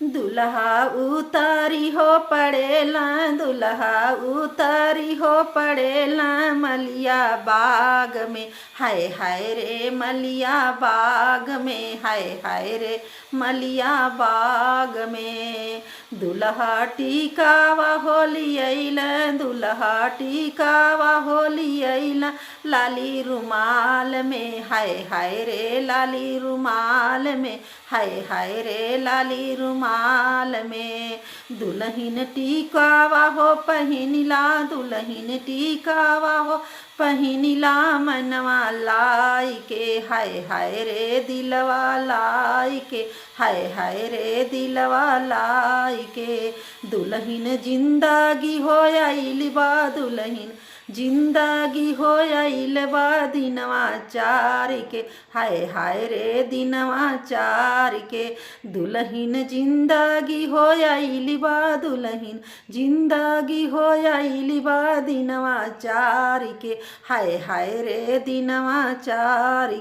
दुल्हा उतारी हो पड़ेला, दुल्हा उतारी हो पड़ेला मलिया बाग में। हाय हाय रे मलिया बाग में, हाय हाय रे मलिया बाग में। दुल्हा टिकावा होली अइला, दुल्हा टिकावा होली अइला लाली रुमाल में। हाय हाय रे लाली रुमाल में, हाय हाय रे लाली रुमाल में। दुल्हन टिकावा हो पहिनिला, दुल्हन टिकावा हो पहिनिला मनवा लाई के। हाय हाय रे दिलवा लाई के, हाय हाय रे दिलवा लाई के। दुल्हन जिंदगी हो आइल बा, दुल्हन जिंदगी हो आइल बा दिनवा चार के। हाय हाय रे दिनवा चार के। दुल्हन जिंदगी हो आइल बा, दुल्हन जिंदगी हो आइल बा दिनवा चार के। हाय हाय रे दिनवा चार